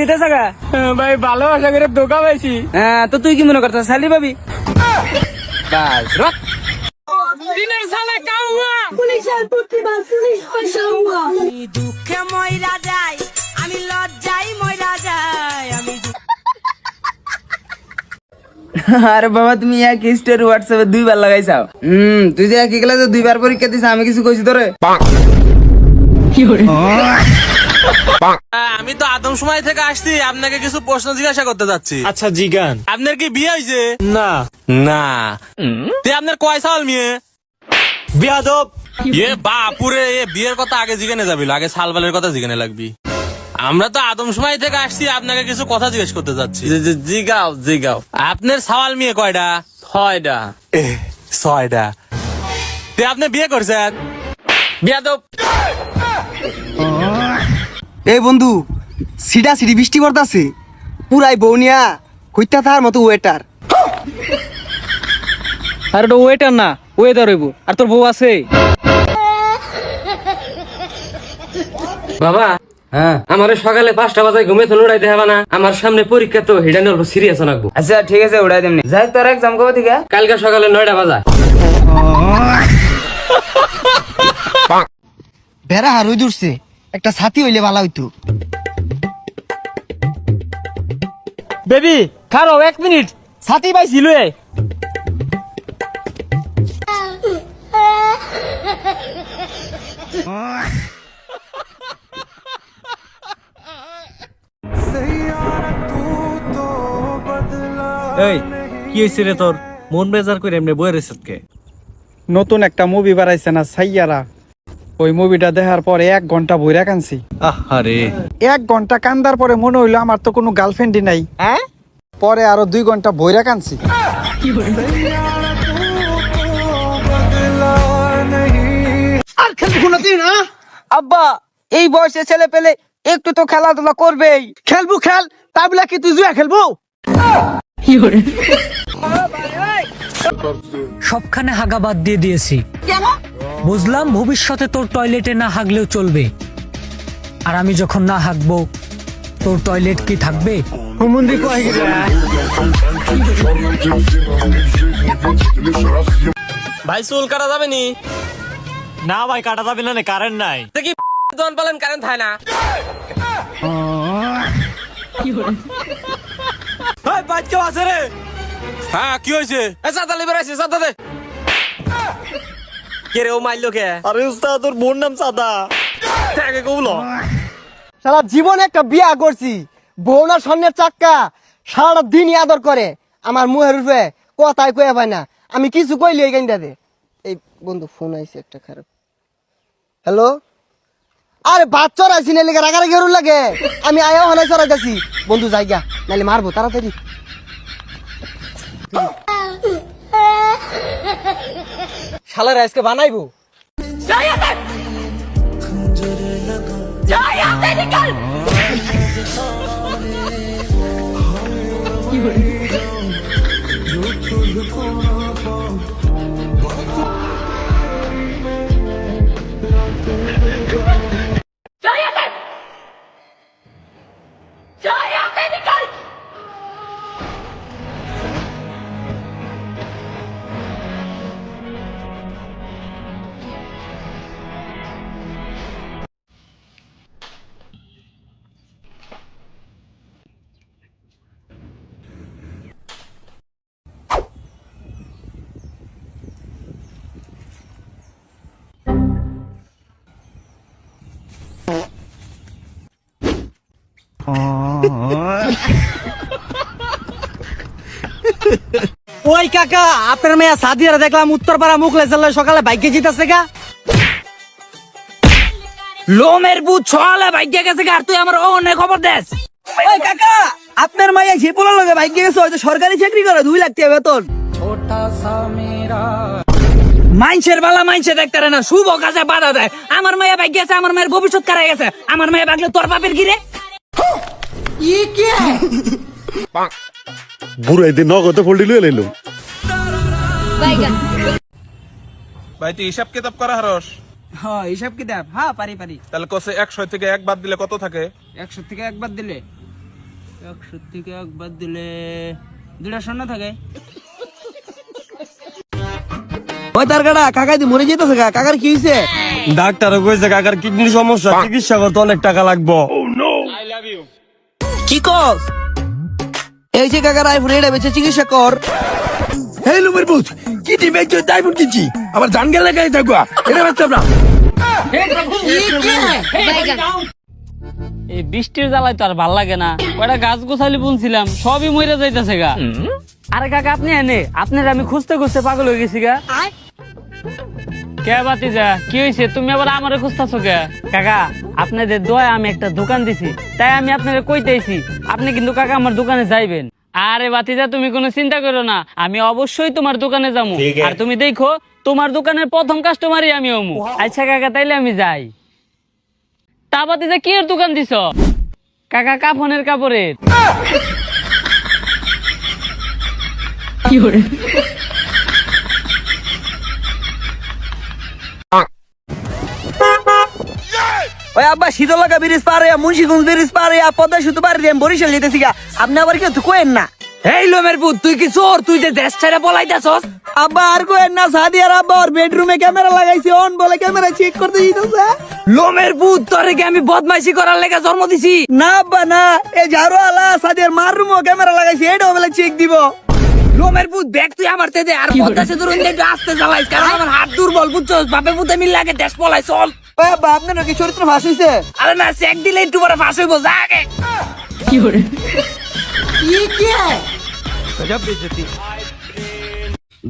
দিতেছ গা? ভাই ভালোবাসা করে ধোকা পাইছি। হ্যাঁ, তো তুই কি মনে করছিস শালি পাবি? বাস রক। দিনের সালা কাউয়া পুলিশের প্রতিবাদ পুলিশ পয়সা হুয়া আমি দুঃখে মইরা যাই, আমি লজ্জায় মইরা যাই, আমি আরে বাবা তুমি এক স্টোরি হোয়াটসঅ্যাপে 2 বার লাগাইছাও। তুই যে একই ক্লাসে 2 বার পরীক্ষা দিছ, আমি কিছু কইছি তোরে? আমি তো আদম সময় থেকে আসছি, আপনাকে কিছু প্রশ্ন জিজ্ঞাসা করতে যাচ্ছি। আচ্ছা জিগান। আপনার কি বিয়ে হয়েছে? না। না। তে আপনার কয় সাল মেয়ে? বিয়াদব। এ বাপুরে, এ বিয়ের কথা আগে জিজ্ঞানে যাবি, আগে সালবালের কথা জিজ্ঞানে লাগবি। আমরা তো আদম সময় থেকে আসছি, আপনাকে কিছু কথা জিজ্ঞেস করতে যাচ্ছি। জিগাও জিগাও। আপনার সাওয়াল মেয়ে কয়টা? 6টা। 6টা। তে আপনি বিয়ে করছেন? বিয়াদব। এই বন্ধু, সিডা সিডি বৃষ্টি পড়তাছে, পুরাই বৌনিয়া কইতা তার মতো ওয়েটার। আর ওটা ওয়েটার না, ওয়েদার হইব। আর তোর বউ আছে? বাবা, হ্যাঁ আমার সকালে 5টা বাজে ঘুমে তো লড়াইতে হবে না। আমার সামনে পরীক্ষা, তো হিডা নিয়ে সিরিয়াস রাখবো। আচ্ছা ঠিক আছে, উড়াই দেমনি। যাই তোর এক্সাম কবে থেকে? কালকে সকালে 9টা বাজায়। বেড়া হারুই দূরছে, একটা ছাতি হইলে ভালো হইতো। বেবি খারো 1 মিনিট, ছাতি পাইছিল। এই কি হইছে রে তোর? মন বেজার করে এমনি বইরে রেছত কে? নতুন একটা মুভি বানাইছে না সাইয়ারা, ওই মুভিটা দেখার পরে 1 ঘন্টা বইরা কানছি। আহারে 1 ঘন্টা কান্দার পরে মনে হইলো আমার তো কোনো গার্লফ্রেন্ডই নাই। হ্যাঁ, পরে আরো 2 ঘন্টা বইরা কানছি। আর খেলবো না তুই না? আব্বা, এই বয়সে ছেলে পেলে একটু তো খেলাধুলা করবেই। খেলবো খেল, তা বলে কি তুই জুয়া খেলবো? সবখানে হাগা বাদ দিয়ে দিয়েছি। বুঝলাম ভবিষ্যতে তোর টয়লেটে না হাগলেও চলবে, আর আমি যখন না হাগবো তোর টয়লেট কি থাকবে? ভাই চুল কাটা যাবে নি? না ভাই কাটা যাবে না, কারেন্ট নাই। দেখি জন পালেন কারেন্ট হয় না। ভাই বাদ কেউ আছে রে? হ্যাঁ কি হয়েছে? চাঁদা লিবার আছে, চাঁদা দে। কে রে, ও মাইলো কে? আরে উস্তাদ, তোর বোন নাম সাদা। তাকে কবলো। সারা জীবনে একটা বিয়া করছি, বউনার স্বর্ণের চাক্কা, সারা দিনই আদর করে, আমার মুহের রূপে কথাই কয়ে পায় না। আমি কিছু কইলি এই গাইন্ডা দে। এই বন্ধু ফোন আইছে একটা খারাপ। হ্যালো, আরে ভাত চড়াইছি না লেগে রাগারে গেরুর লাগে, আমি আয়াও হানাই চড়াইতেছি। বন্ধু জায়গা নাহলে মারবো তাড়াতাড়ি। শালার আজকে বানাইবো। ওই কাকা, আপনার মেয়ে সাদিয়ারা দেখলাম উত্তরপাড়া মুখলেসাল্লা সকালে বাইকে জিতাছে গা। লোমের বুট ছলে ভাগ্যে গেছে গা, আর তুই আমার অনেক খবর দেস। ওই কাকা, আপনার মাইয়া যে পোলার লগে বাইকে গেছে, হয়তো সরকারি চাকরি করে, 2 লাখ টাকা বেতন। মাইনছের বালা মাইনছে দেখতে না, শুভ কাজে বাধা দেয়। আমার মেয়ে ভাগ্যে গেছে, আমার মেয়ের ভবিষ্যৎ কারা গেছে। আমার মেয়ে ভাগলে তোর বাপের গিরে। বুড়াই দিন নগদে ফোল্ডি লয়ে লইলো। ভাই তুই হিসাব কিতাব করা হারস? হ্যাঁ হিসাব কিতাব, হ্যাঁ পারি। তাহলে কসে 100 থেকে 1 বাদ দিলে কত থাকে? 100 থেকে 1 বাদ দিলে 100 থেকে একবার দিলে 2টা শূন্য থাকে। ওই তার কাটা কাকা দি মরে যেতেছে কাকার কি হইছে? ডাক্তার কইছে কাকার কিডনির সমস্যা, চিকিৎসা করতে অনেক টাকা লাগবে। কি কস? এই যে কাকার আইফোন এটা বেচে চিকিৎসা কর। এই লুমের ভূত কি দিবে যে আইফোন কিনছি, আবার জান গেলে গাই থাকবা, এটা বাচ্চা না। এই বৃষ্টির জ্বালায় তো আর ভাল লাগে না, কয়টা গাছ গোছালি বুনছিলাম সবই মরে যাইতেছে গা। আরে কাকা আপনি এনে, আপনার আমি খুঁজতে খুঁজতে পাগল হয়ে গেছি গা। কে বাতিজা কি হয়েছে, তুমি আবার আমারে খুঁজতেছো কে? কাকা আপনাদের দোয়া আমি একটা দোকান দিছি, তাই আমি আপনাদের কইতেছি আপনি কিন্তু কাকা আমার দোকানে যাইবেন। আরে বাতিজা তুমি কোনো চিন্তা করো না, আমি অবশ্যই তোমার দোকানে যাবো, আর তুমি দেখো তোমার দোকানের প্রথম কাস্টমারই আমি হমু। আচ্ছা কাকা তাইলে আমি যাই। তা বাতিজা কি এর দোকান দিছ? কাকা কাফনের কাপড়ের। ওই আব্বা শীতলকা ব্রিজ পারে, মুন্সিগঞ্জ ব্রিজ পারে, পদ্মা সেতু পারে দিয়ে আমি বরিশাল যেতেছি গা। আপনি আবার কেউ তো কোয়েন না। এই লোমের পুত তুই কি চোর? তুই যে দেশ ছেড়ে পলাইতেছস। আব্বা আর কোয়েন না, সাদিয়ার আব্বা ওর বেডরুমে ক্যামেরা লাগাইছে, অন বলে ক্যামেরা চেক করতে দিতেছে। লোমের পুত তোরে কি আমি বদমাইশি করার লেগে জন্ম দিছি? না আব্বা না, এই ঝাড়ু আলা সাদিয়ার মার রুমও ক্যামেরা লাগাইছে, এটাও বলে চেক দিব। লোমের পুত ব্যাগ তুই আমার তে দে, আর পদ্মা সেতুর একটু আস্তে চালাইস, কারণ আমার হাত দুর্বল বুঝছস। বাপে পুতে মিল লাগে দেশ পলাই চল। ওই আব্বা আপনার নাকি চরিত্র ফাঁস হইছে? আরে না চেক দিলে একটু পরে ফাঁস হইব, যা আগে।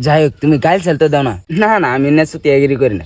যাই হোক তুমি গাইল চালতে দাও না। না না আমি নেসুতিয়াগিরি করি না।